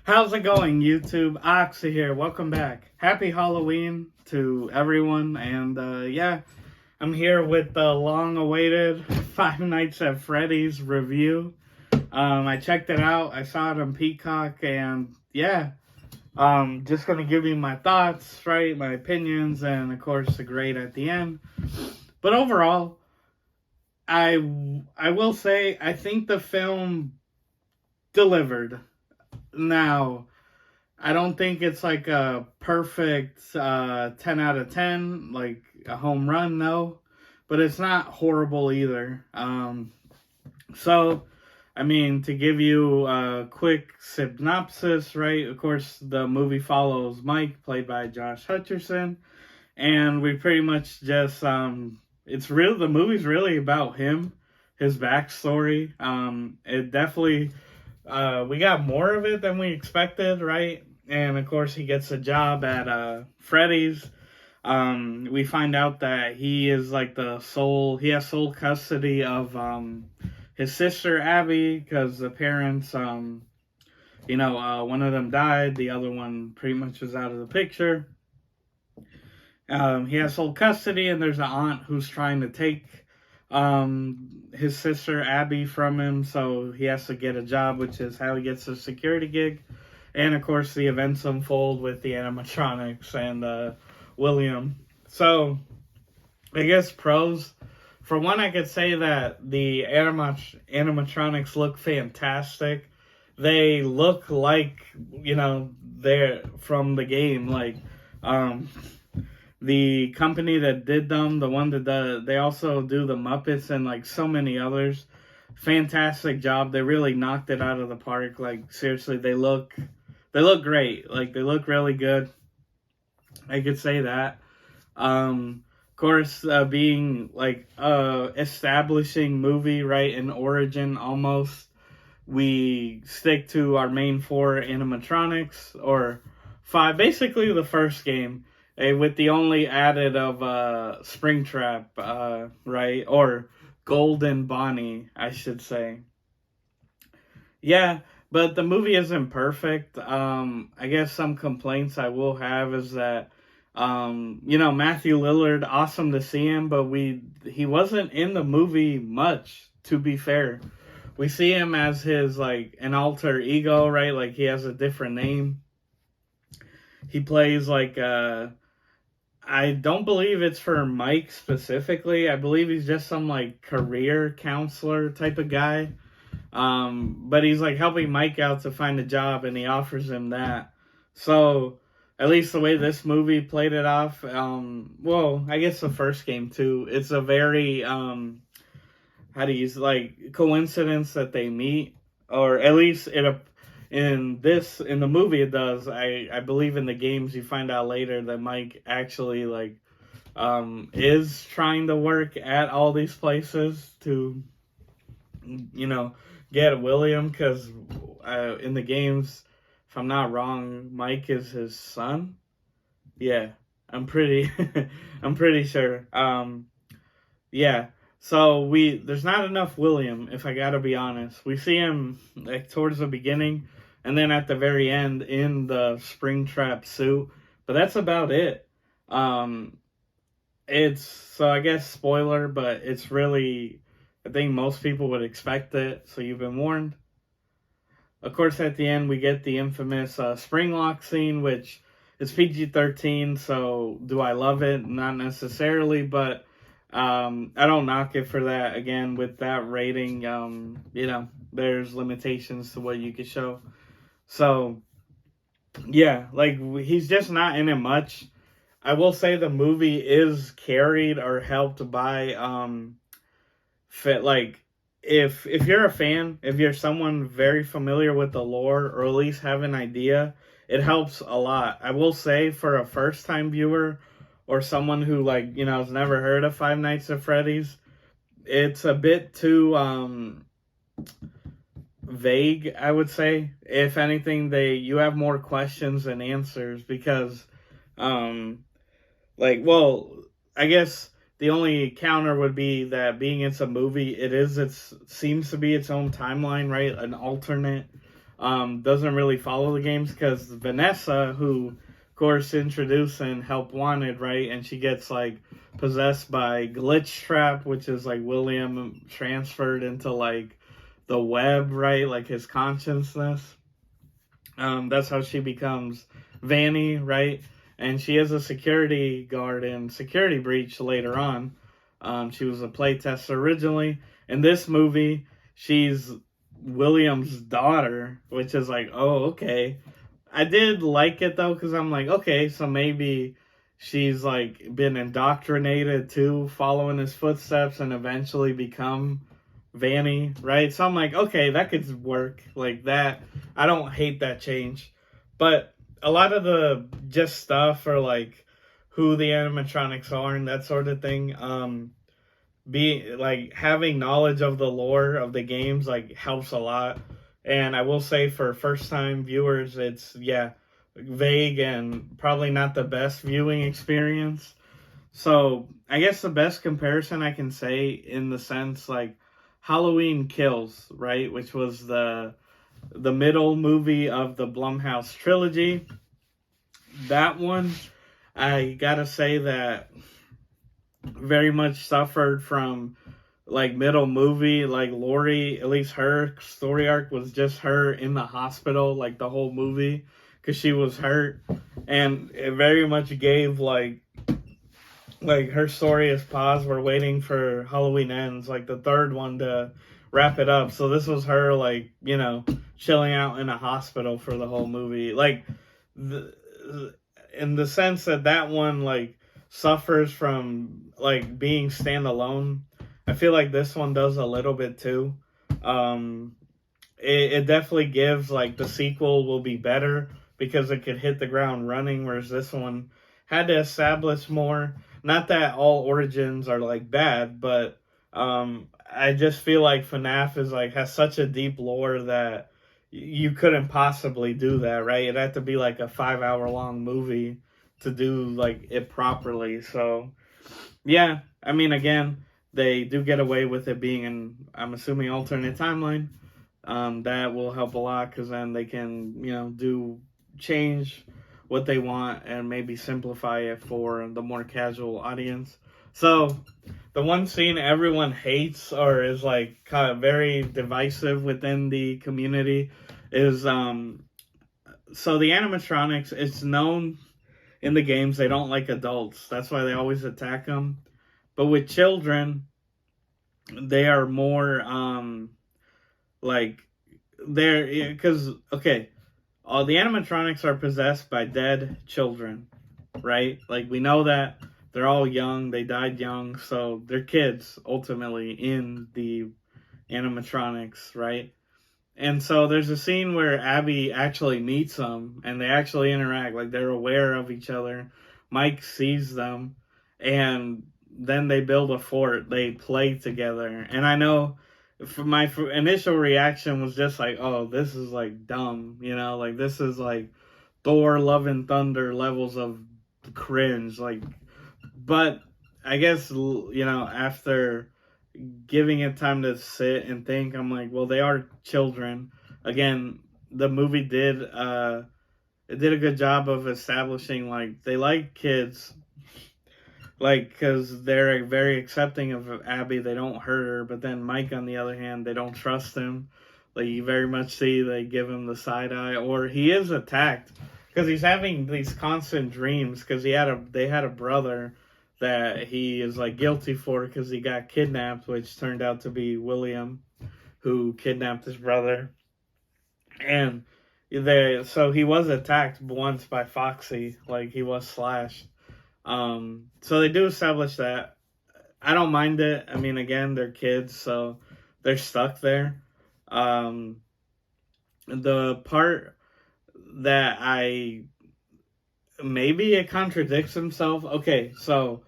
How's it going, YouTube? Oxy here. Welcome back. Happy Halloween to everyone. And yeah, I'm here with the long-awaited Five Nights at Freddy's review. I checked it out. I saw it on Peacock, and yeah, just gonna give you my thoughts, right? My opinions, and of course the grade at the end. But overall, I will say I think the film delivered. Now, I don't think it's like a perfect 10 out of 10, like a home run, no. But it's not horrible either. So, I mean, to give you a quick synopsis, right? Of course, the movie follows Mike, played by Josh Hutcherson. And we pretty much just, it's real, the movie's really about him, his backstory. It definitely we got more of it than we expected, right? And of course, he gets a job at Freddys. We find out that he is like he has sole custody of his sister Abby, because the parents, one of them died, the other one pretty much was out of the picture. He has sole custody, and there's an aunt who's trying to take his sister Abby from him, so he has to get a job, which is how he gets a security gig. And of course, the events unfold with the animatronics and William. So, I guess pros. For one, I could say that the animatronics look fantastic. They look like, they're from the game. Like, the company that did them, the one that they also do the Muppets and like so many others. Fantastic job. They really knocked it out of the park. Like, seriously, they look great. Like, they look really good. I could say that. Of course, being like establishing movie, right, an origin almost. We stick to our main four animatronics, or five, basically the first game. With the only added of Springtrap, right? Or Golden Bonnie, I should say. Yeah, but the movie isn't perfect. I guess some complaints I will have is that, Matthew Lillard, awesome to see him, but he wasn't in the movie much, to be fair. We see him as his, like, an alter ego, right? Like, he has a different name. He plays, like, I don't believe it's for Mike specifically. I believe he's just some like career counselor type of guy. But he's like helping Mike out to find a job, and he offers him that. So at least the way this movie played it off, well, I guess the first game too. It's a very coincidence that they meet, or at least in the movie it does. I believe in the games you find out later that Mike actually is trying to work at all these places to get William, because in the games, if I'm not wrong, Mike is his son. Yeah, I'm pretty I'm pretty sure. Yeah. So there's not enough William, if I gotta be honest. We see him like towards the beginning, and then at the very end in the Springtrap suit, but that's about it. So I guess spoiler, but it's really, I think most people would expect it, so you've been warned. Of course, at the end we get the infamous spring lock scene, which is PG-13. So do I love it? Not necessarily, but I don't knock it for that. Again, with that rating, there's limitations to what you can show. So, yeah, like, he's just not in it much. I will say the movie is carried or helped by, if you're a fan, if you're someone very familiar with the lore, or at least have an idea, it helps a lot. I will say, for a first-time viewer, or someone who, has never heard of Five Nights at Freddy's, it's a bit too, vague, I would say. If anything, you have more questions than answers, because, I guess the only counter would be that being it's a movie, it seems to be its own timeline, right? An alternate doesn't really follow the games because Vanessa, who of course introduced and help Wanted, right, and she gets like possessed by Glitch Trap, which is like William transferred into like the web, right, like his consciousness. That's how she becomes Vanny, right? And she is a security guard in Security Breach later on. She was a playtester originally. In this movie, she's William's daughter, which is like, oh, okay. I did like it though, because I'm like, okay, so maybe she's like been indoctrinated to following his footsteps and eventually become Vanny, right? So I'm like, okay, that could work like that. I don't hate that change. But a lot of the just stuff or like who the animatronics are and that sort of thing, be like having knowledge of the lore of the games like helps a lot. And I will say for first time viewers, it's vague and probably not the best viewing experience. So I guess the best comparison I can say in the sense like Halloween Kills, right, which was the middle movie of the Blumhouse trilogy. That one, I gotta say that very much suffered from like middle movie, like Lori, at least her story arc was just her in the hospital like the whole movie because she was hurt, and it very much gave like her story is paused. We're waiting for Halloween Ends, like the third one, to wrap it up. So this was her like, you know, chilling out in a hospital for the whole movie. Like in the sense that that one like suffers from like being standalone. I feel like this one does a little bit too. It definitely gives like the sequel will be better because it could hit the ground running, whereas this one had to establish more. Not that all origins are like bad, but I just feel like Fnaf is like has such a deep lore that you couldn't possibly do that, right? It'd have to be like a 5 hour long movie to do like it properly. So yeah, I mean, again, they do get away with it being an, I'm assuming, alternate timeline. That will help a lot because then they can, you know, change what they want and maybe simplify it for the more casual audience. So the one scene everyone hates or is like kind of very divisive within the community is so the animatronics, it's known in the games they don't like adults. That's why they always attack them. But with children, they are more like they're because okay, all the animatronics are possessed by dead children, right? Like we know that they're all young, they died young, so they're kids ultimately in the animatronics, right? And so there's a scene where Abby actually meets them and they actually interact, like they're aware of each other. Mike sees them and then they build a fort, they play together. And I know for my initial reaction was just like, oh, this is like dumb, you know, like this is like Thor Love and Thunder levels of cringe, like. But I guess, you know, after giving it time to sit and think, I'm like, well, they are children. Again, the movie did it did a good job of establishing like they like kids, like because they're very accepting of Abby. They don't hurt her, but then Mike, on the other hand, they don't trust him. Like you very much see they give him the side eye, or he is attacked because he's having these constant dreams because they had a brother that he is like guilty for because he got kidnapped, which turned out to be William, who kidnapped his brother. And so he was attacked once by Foxy, like he was slashed. So they do establish that. I don't mind it. I mean, again, they're kids, so they're stuck there. The part that maybe it contradicts himself. Okay, so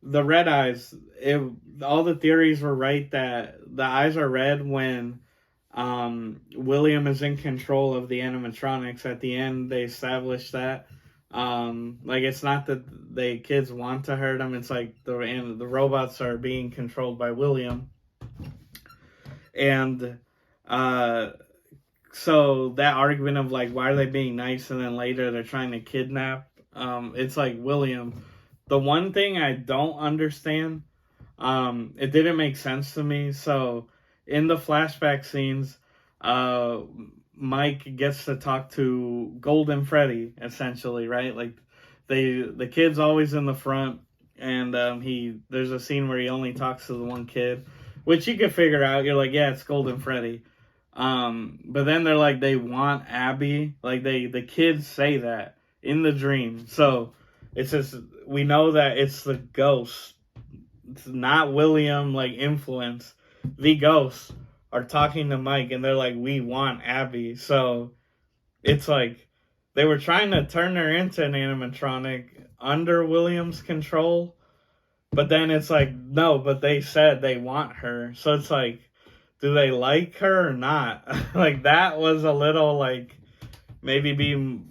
the red eyes, all the theories were right that the eyes are red when William is in control of the animatronics. At the end, they established that. Like it's not that the kids want to hurt him. It's like the robots are being controlled by William. And so that argument of like, why are they being nice and then later they're trying to kidnap, it's like, William, the one thing I don't understand, it didn't make sense to me. So in the flashback scenes, Mike gets to talk to Golden Freddy, essentially, right? Like, the kid's always in the front, and there's a scene where he only talks to the one kid, which you can figure out. You're like, yeah, it's Golden Freddy. But then they're like, they want Abby. Like, the kids say that in the dream. So it's just, we know that it's the ghost. It's not William, like, influence. The ghosts are talking to Mike, and they're like, we want Abby. So it's like they were trying to turn her into an animatronic under William's control, but then it's like, no, but they said they want her. So it's like, do they like her or not? Like, that was a little, like, maybe be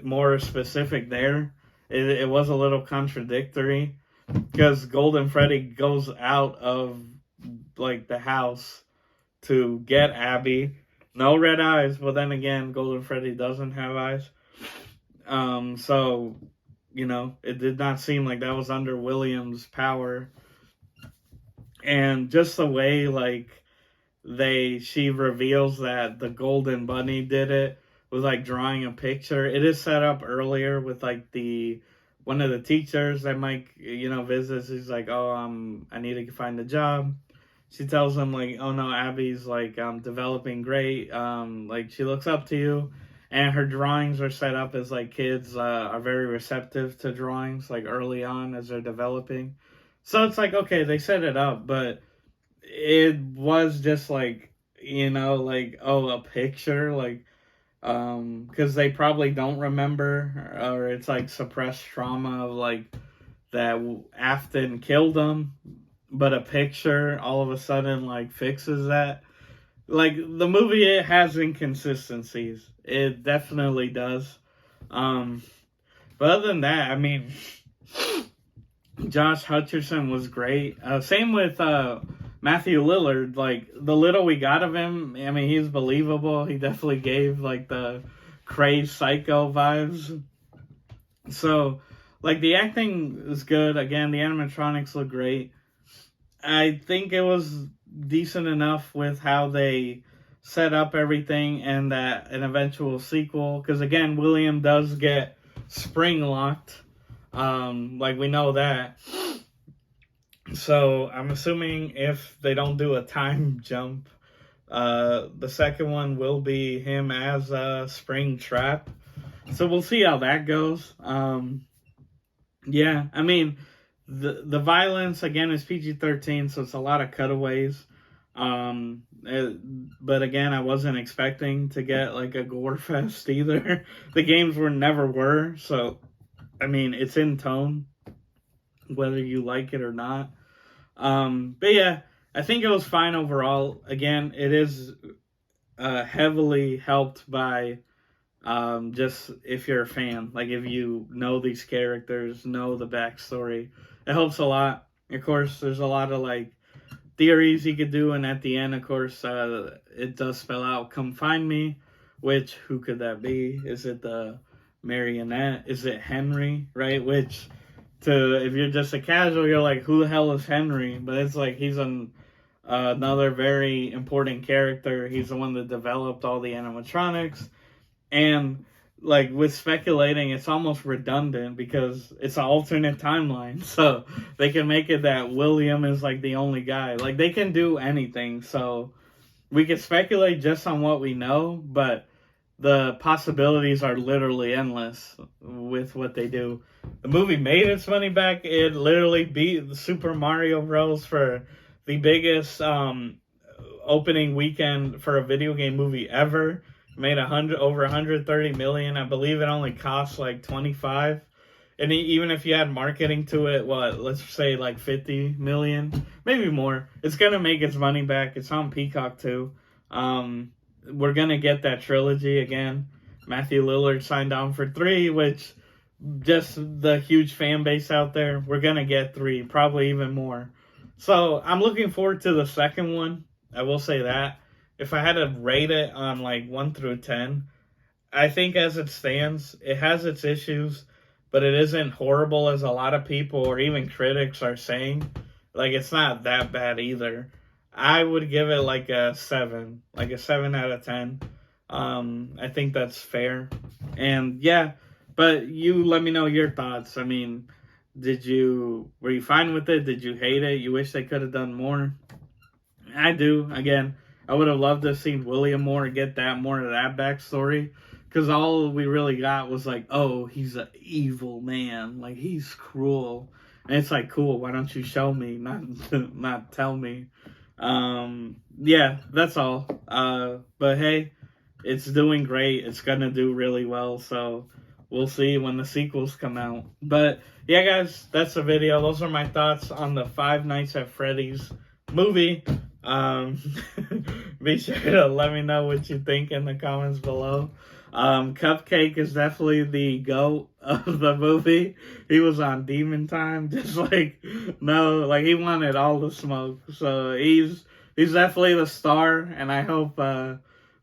more specific there. It was a little contradictory, because Golden Freddy goes out of, like, the house to get Abby. No red eyes, but then again, Golden Freddy doesn't have eyes. So, you know, it did not seem like that was under William's power. And just the way, like, she reveals that the Golden Bunny did it with, like, drawing a picture. It is set up earlier with, like, one of the teachers that Mike, you know, visits. He's like, oh, I need to find a job. She tells him, like, oh no, Abby's, like, developing great. Like, she looks up to you. And her drawings are set up as, like, kids are very receptive to drawings, like, early on as they're developing. So it's like, okay, they set it up, but it was just, like, you know, like, oh, a picture, like, because they probably don't remember, or it's, like, suppressed trauma of, like, that Afton killed them, but a picture all of a sudden, like, fixes that. Like, the movie, it has inconsistencies. It definitely does. But other than that, I mean, Josh Hutcherson was great. Same with Matthew Lillard. Like, the little we got of him, I mean, he's believable. He definitely gave, like, the crazed psycho vibes. So, like, the acting is good. Again, the animatronics look great. I think it was decent enough with how they set up everything and that an eventual sequel, because again, William does get spring locked, like, we know that. So I'm assuming if they don't do a time jump, the second one will be him as a spring trap. So we'll see how that goes. Yeah, I mean, the violence, again, is PG-13, so it's a lot of cutaways. But again, I wasn't expecting to get, like, a gore fest either. The games never were, so, I mean, it's in tone, whether you like it or not. But yeah, I think it was fine overall. Again, it is heavily helped by just if you're a fan, like, if you know these characters, know the backstory, it helps a lot. Of course, there's a lot of, like, theories you could do, and at the end, of course, it does spell out "come find me," which, who could that be? Is it the marionette? Is it Henry, right? Which, if you're just a casual, you're like, who the hell is Henry? But it's like, he's another very important character. He's the one that developed all the animatronics. And, like, with speculating, it's almost redundant because it's an alternate timeline. So they can make it that William is, like, the only guy. Like, they can do anything. So we can speculate just on what we know, but the possibilities are literally endless with what they do. The movie made its money back. It literally beat the Super Mario Bros. For the biggest opening weekend for a video game movie ever. Made over 130 million. I believe it only cost like 25. And even if you add marketing to it, let's say like 50 million, maybe more. It's gonna make its money back. It's on Peacock too. We're gonna get that trilogy again. Matthew Lillard signed on for 3, which, just the huge fan base out there, we're gonna get 3, probably even more. So I'm looking forward to the second one. I will say that. if I had to rate it on like 1 through 10, I think as it stands, it has its issues, but it isn't horrible as a lot of people or even critics are saying. Like, it's not that bad either. I would give it like a 7, like a 7 out of 10. I think that's fair. And yeah, but you let me know your thoughts. I mean, were you fine with it? Did you hate it? You wish they could have done more? I do. Again, I would have loved to have seen William more and get that more of that backstory. Because all we really got was like, oh, he's an evil man. Like, he's cruel. And it's like, cool, why don't you show me, not tell me. Yeah, that's all. But hey, it's doing great. It's going to do really well. So we'll see when the sequels come out. But yeah, guys, that's the video. Those are my thoughts on the Five Nights at Freddy's movie. Be sure to let me know what you think in the comments below. Cupcake is definitely the GOAT of the movie. He was on Demon Time, just like, no, like he wanted all the smoke. So he's definitely the star, and I hope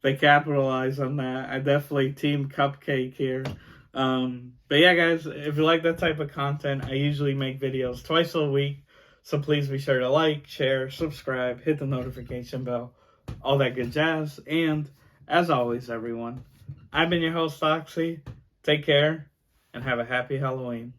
they capitalize on that. I definitely team Cupcake here. But yeah, guys, if you like that type of content, I usually make videos twice a week. So please be sure to like, share, subscribe, hit the notification bell, all that good jazz. And as always, everyone, I've been your host, Foxy. Take care and have a happy Halloween.